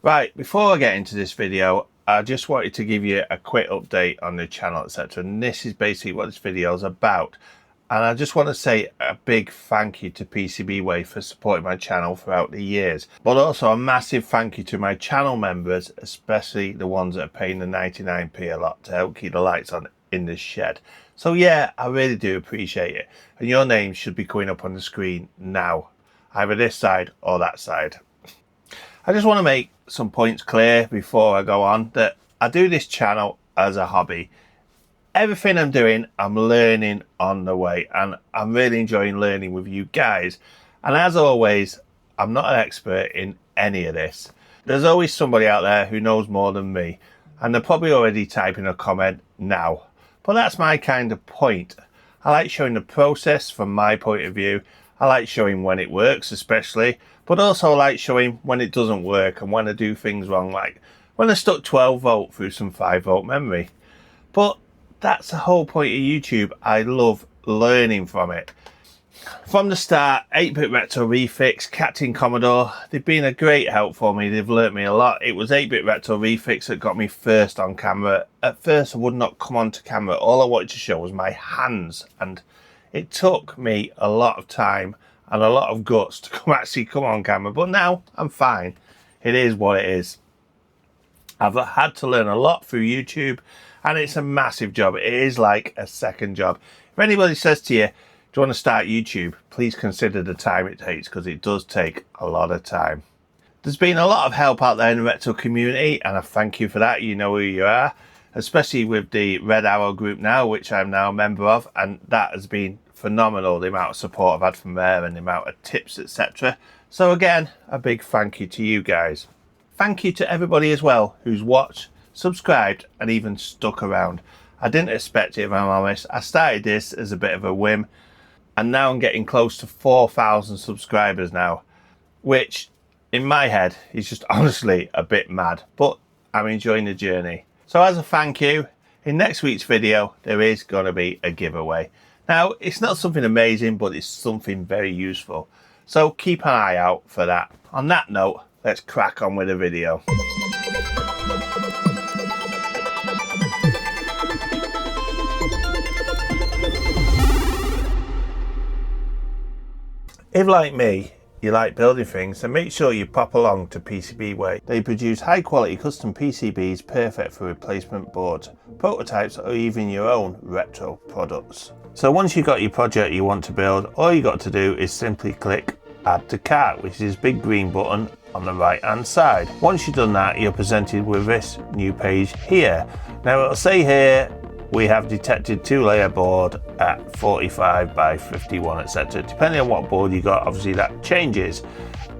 Right, before I get into this video, I just wanted to give you a quick update on the channel, etc. And this is basically what this video is about. And I just want to say a big thank you to PCBWay for supporting my channel throughout the years. But also a massive thank you to my channel members, especially the ones that are paying the 99p a lot to help keep the lights on in this shed. So yeah, I really do appreciate it. And your names should be coming up on the screen now, either this side or that side. I just want to make some points clear before I go on that I do this channel as a hobby. Everything I'm doing, I'm learning on the way, and I'm really enjoying learning with you guys. And as always, I'm not an expert in any of this. There's always somebody out there who knows more than me, and they're probably already typing a comment now. But that's my kind of point. I like showing the process from my point of view. I like showing when it works especially, but also I like showing when it doesn't work and when I do things wrong, like when I stuck 12 volt through some 5 volt memory. But that's the whole point of YouTube. I love learning from it. From the start, 8-bit Retro Refix, Captain Commodore, they've been a great help for me. They've learnt me a lot. It was 8-bit Retro Refix that got me first on camera. At first I would not come onto camera. All I wanted to show was my hands, and it took me a lot of time and a lot of guts to actually come on camera. But now I'm fine. It is what it is. I've had to learn a lot through YouTube, and it's a massive job. It is like a second job. If anybody says to you, do you want to start YouTube, please consider the time it takes, because it does take a lot of time. There's been a lot of help out there in the retro community, and I thank you for that. You know who you are, especially with the Red Arrow group now, which I'm now a member of, and that has been phenomenal, the amount of support I've had from there and the amount of tips, etc. So again, a big thank you to you guys. Thank you to everybody as well who's watched, subscribed, and even stuck around. I didn't expect it, if I'm honest. I started this as a bit of a whim, and now I'm getting close to 4,000 subscribers now, which in my head is just honestly a bit mad, but I'm enjoying the journey. So as a thank you, in next week's video there is going to be a giveaway. Now it's not something amazing, but it's something very useful, so keep an eye out for that. On that note, let's crack on with the video. If, like me, you like building things, then make sure you pop along to PCBWay. They produce high quality custom PCBs perfect for replacement boards, prototypes, or even your own retro products. So once you've got your project you want to build, all you got to do is simply click Add to Cart, which is this big green button on the right hand side. Once you've done that, you're presented with this new page here. Now it'll say here, we have detected 2-layer board at 45 by 51, etc. Depending on what board you got, obviously that changes.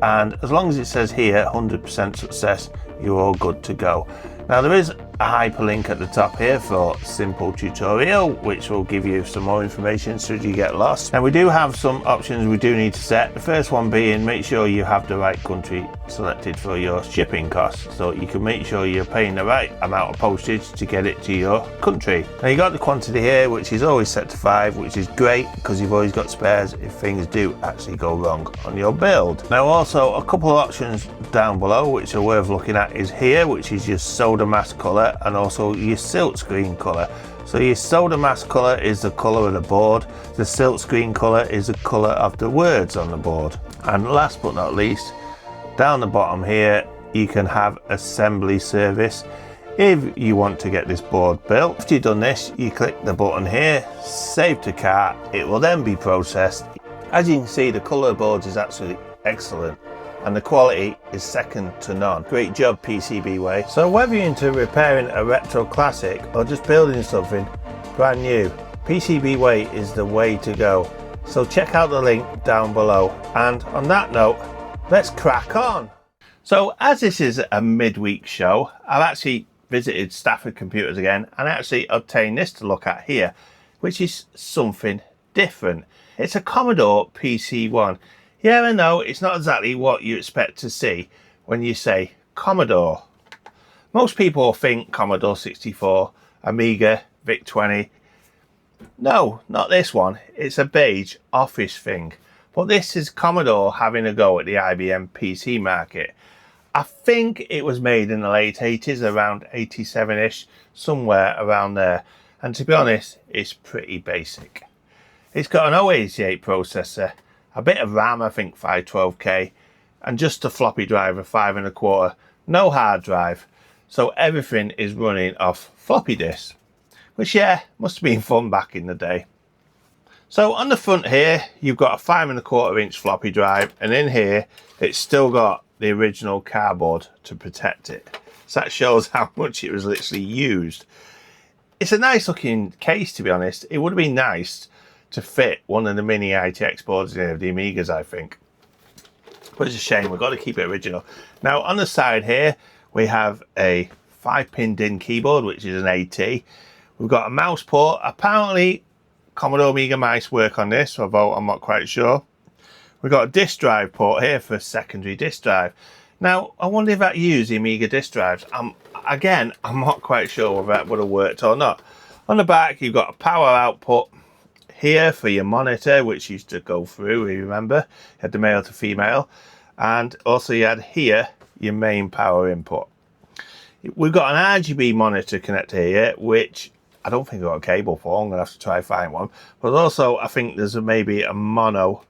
And as long as it says here 100% success, you're all good to go. Now there is a hyperlink at the top here for simple tutorial, which will give you some more information should you get lost. Now we do have some options we do need to set. The first one being, make sure you have the right country selected for your shipping costs, so you can make sure you're paying the right amount of postage to get it to your country. Now you got the quantity here, which is always set to 5, which is great because you've always got spares if things do actually go wrong on your build. Now also a couple of options down below which are worth looking at is here, which is your solder mask color and also your silk screen color. So your solder mask color is the color of the board, the silk screen color is the color of the words on the board. And last but not least, down the bottom here you can have assembly service if you want to get this board built. After you've done this, you click the button here, save to cart. It will then be processed. As you can see, the color of the boards is absolutely excellent and the quality is second to none. Great job, PCBWay. So whether you're into repairing a retro classic or just building something brand new, PCBWay is the way to go. So check out the link down below. And on that note, let's crack on. So as this is a midweek show, I've actually visited Stafford Computers again and actually obtained this to look at here, which is something different. It's a Commodore PC-1. Yeah, I know, it's not exactly what you expect to see when you say Commodore. Most people think Commodore 64, Amiga, VIC-20. No, not this one. It's a beige office thing. But this is Commodore having a go at the IBM PC market. I think it was made in the late 80s, around 87ish, somewhere around there. And to be honest, it's pretty basic. It's got an 088 processor, a bit of RAM, I think 512K, and just a floppy drive of 5 1/4, no hard drive. So everything is running off floppy disks, which, yeah, must have been fun back in the day. So on the front here, you've got a 5 1/4 inch floppy drive, and in here, it's still got the original cardboard to protect it. So that shows how much it was literally used. It's a nice looking case, to be honest. It would have been nice to fit one of the mini ITX boards in the Amigas, I think. But it's a shame, we've got to keep it original. Now on the side here, we have a 5-pin DIN keyboard, which is an AT. We've got a mouse port. Apparently Commodore Amiga mice work on this, although I'm not quite sure. We've got a disk drive port here for a secondary disk drive. Now, I wonder if that used the Amiga disk drives. Again, I'm not quite sure whether that would have worked or not. On the back, you've got a power output here for your monitor, which used to go through, you remember. You had the male to female. And also you had here your main power input. We've got an RGB monitor connector here, which I don't think I've got a cable for. I'm going to have to try find one. But also, I think there's maybe a mono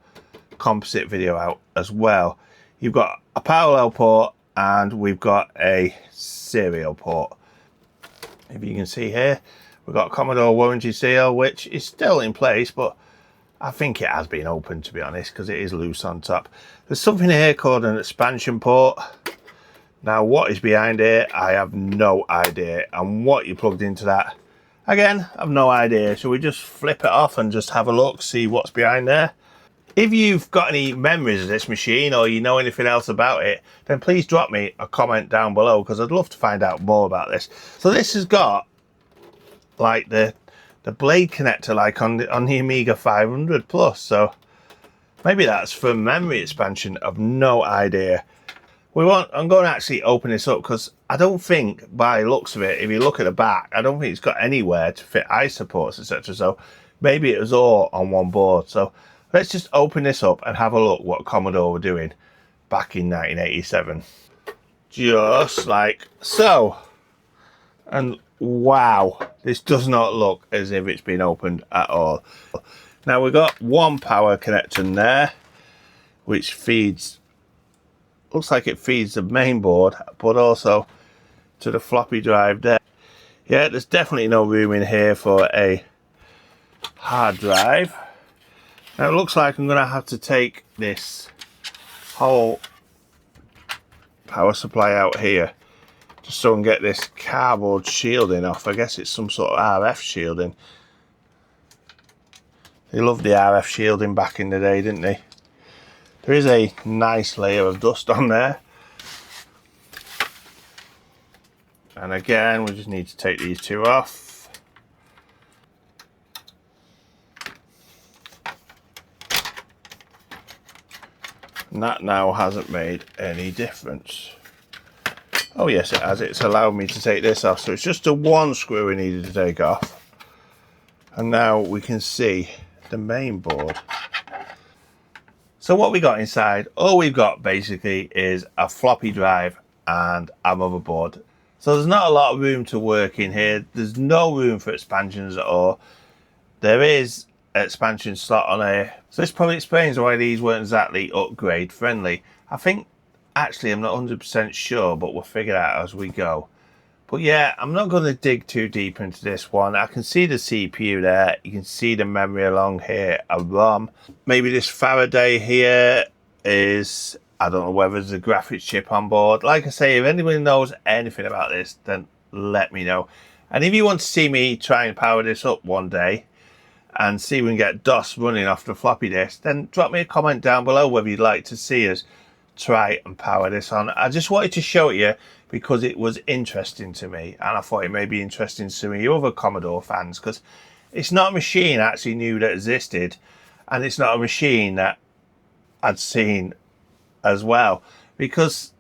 composite video out as well. You've got a parallel port and we've got a serial port. If you can see here, we've got a Commodore warranty seal, which is still in place, but I think it has been opened, to be honest, because it is loose on top. There's something here called an expansion port. Now, what is behind here, I have no idea. And what you plugged into that, again, I've no idea. Shall we just flip it off and just have a look, see what's behind there? If you've got any memories of this machine or you know anything else about it, then please drop me a comment down below, because I'd love to find out more about this. So this has got like the blade connector like on the Amiga 500 Plus. So maybe that's for memory expansion. I've no idea. I'm going to actually open this up, because I don't think, by looks of it, if you look at the back, I don't think it's got anywhere to fit eye supports, etc. So maybe it was all on one board. So let's just open this up and have a look what Commodore were doing back in 1987. Just like so. And wow, this does not look as if it's been opened at all. Now we've got one power connection there, which feeds, looks like it feeds the main board, but also to the floppy drive there. Yeah, there's definitely no room in here for a hard drive. Now it looks like I'm going to have to take this whole power supply out here, just so I can get this cardboard shielding off. I guess it's some sort of RF shielding. They loved the RF shielding back in the day, didn't they? There is a nice layer of dust on there. And again, we just need to take these two off. And that now hasn't made any difference. Oh yes, it has. It's allowed me to take this off. So it's just the one screw we needed to take off. And now we can see the main board. So what we got inside, all we've got basically is a floppy drive and a motherboard. So there's not a lot of room to work in here. There's no room for expansions at all. There is an expansion slot on here. So this probably explains why these weren't exactly upgrade friendly. I think, actually, I'm not 100% sure, but we'll figure it out as we go. But yeah, I'm not going to dig too deep into this one. I can see the CPU there. You can see the memory along here, a ROM. Maybe this Faraday here is, I don't know whether there's a graphics chip on board. Like I say, if anyone knows anything about this, then let me know. And if you want to see me try and power this up one day and see if we can get DOS running off the floppy disk, then drop me a comment down below whether you'd like to see us try and power this on. I just wanted to show it you because it was interesting to me, and I thought it may be interesting to some of you other Commodore fans, because it's not a machine I actually knew that existed, and it's not a machine that I'd seen as well, because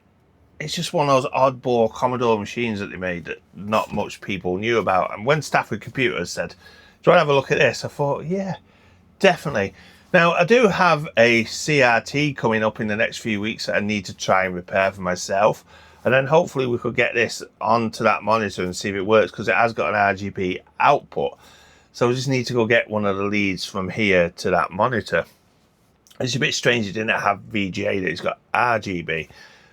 it's just one of those oddball Commodore machines that they made that not much people knew about. And when Stafford Computers said, do you want to have a look at this? I thought, yeah, definitely. Now, I do have a CRT coming up in the next few weeks that I need to try and repair for myself. And then hopefully we could get this onto that monitor and see if it works, because it has got an RGB output. So we just need to go get one of the leads from here to that monitor. It's a bit strange it didn't have VGA, that it's got RGB.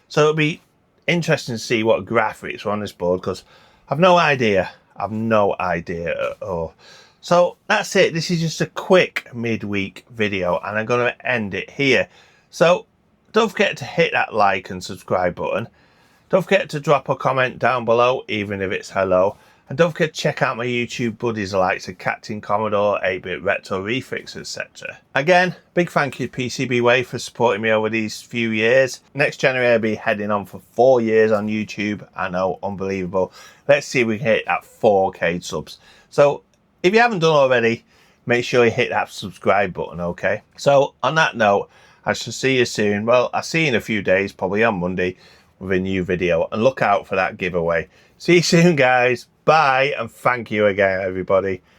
So it'll be interesting to see what graphics are on this board, because I've no idea. I've no idea at all. So that's it. This is just a quick midweek video, and I'm going to end it here. So don't forget to hit that like and subscribe button. Don't forget to drop a comment down below, even if it's hello. And don't forget to check out my YouTube buddies like Captain Commodore, 8-Bit Retro Refix, etc. Again, big thank you to PCBWay for supporting me over these few years. Next January I'll be heading on for 4 years on YouTube. I know, unbelievable. Let's see if we can hit that 4K subs. So if you haven't done already, make sure you hit that subscribe button, okay? So on that note, I shall see you soon. Well, I'll see you in a few days, probably on Monday, with a new video, and look out for that giveaway. See you soon, guys. Bye, and thank you again, everybody.